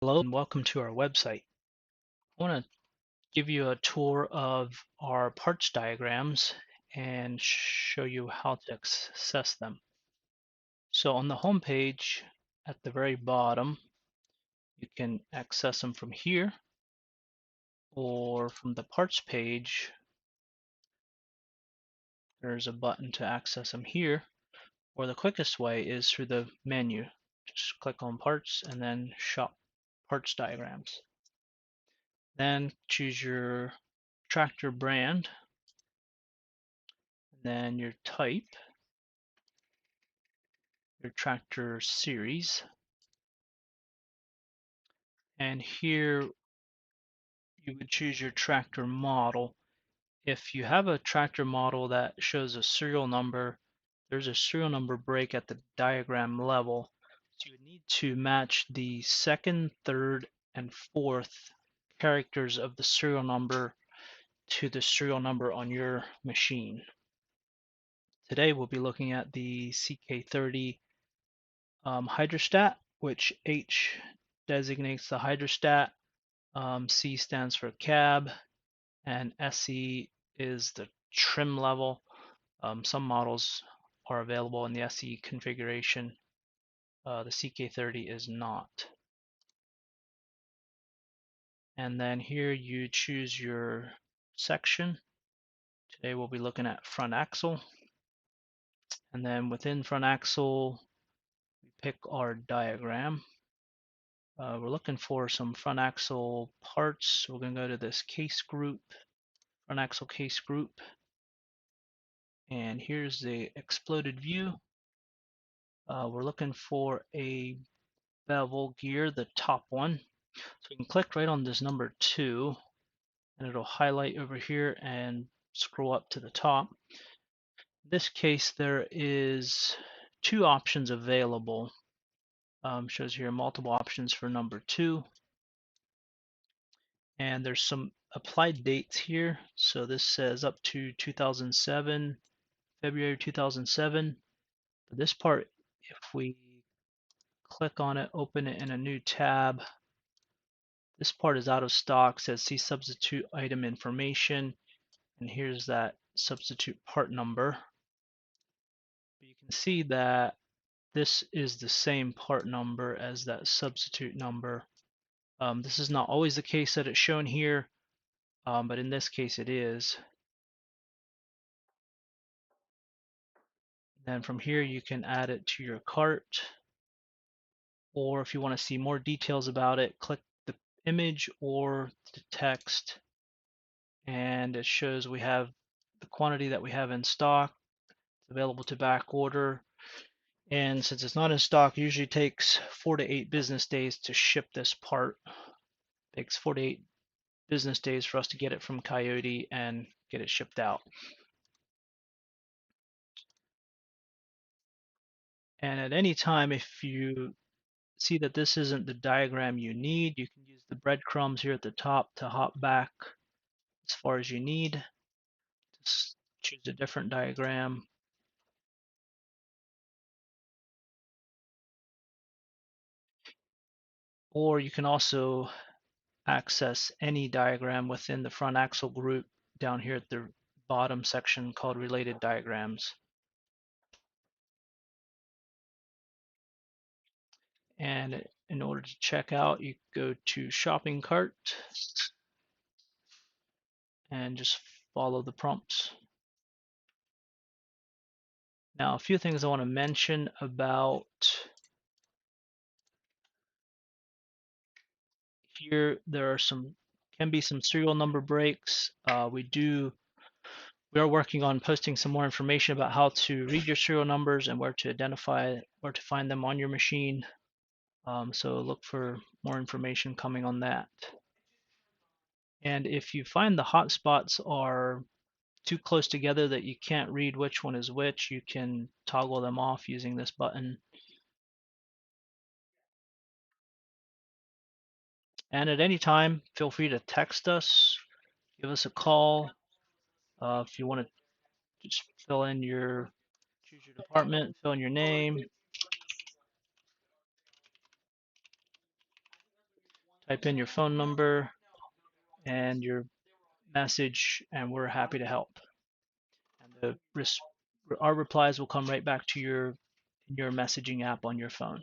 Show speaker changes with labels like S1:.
S1: Hello and welcome to our website. I want to give you a tour of our parts diagrams and show you how to access them. So on the home page at the very bottom, you can access them from here or from the parts page. There's a button to access them here, or the quickest way is through the menu. Just click on parts and then shop parts diagrams. Then choose your tractor brand, then your type, your tractor series, and here you would choose your tractor model. If you have a tractor model that shows a serial number, there's a serial number break at the diagram level. So you would need to match the second, third, and fourth characters of the serial number to the serial number on your machine. Today we'll be looking at the CK30 hydrostat, which H designates the hydrostat, C stands for cab, and SE is the trim level. Some models are available in the SE configuration. The CK30 is not. And then here you choose your section. Today we'll be looking at front axle. And then within front axle, we pick our diagram. We're looking for some front axle parts. We're going to go to this case group, front axle case group. And here's the exploded view. We're looking for a bevel gear, the top one. So we can click right on this number 2 and it'll highlight over here and scroll up to the top. In this case, there is 2 options available. Shows here multiple options for number 2. And there's some applied dates here. So this says up to 2007, February 2007. For this part, if we click on it, open it in a new tab, this part is out of stock. Says see substitute item information, and here's that substitute part number. You can see that this is the same part number as that substitute number. This is not always the case that it's shown here, but in this case it is. Then from here you can add it to your cart, or if you want to see more details about it, click the image or the text, and it shows we have the quantity that we have in stock. It's available to back order, and since it's not in stock, it usually takes 4 to 8 business days to ship this part. It takes 4 to 8 business days for us to get it from Kioti and get it shipped out. And at any time, if you see that this isn't the diagram you need, you can use the breadcrumbs here at the top to hop back as far as you need. Just choose a different diagram. Or you can also access any diagram within the front axle group down here at the bottom section called related diagrams. And in order to check out, you go to shopping cart and just follow the prompts. Now, a few things I want to mention about here. There are can be some serial number breaks. We are working on posting some more information about how to read your serial numbers and where to find them on your machine. So look for more information coming on that. And if you find the hotspots are too close together that you can't read which one is which, you can toggle them off using this button. And at any time, feel free to text us, give us a call. If you want to just choose your department, fill in your name. Type in your phone number and your message, and we're happy to help. And our replies will come right back to your messaging app on your phone.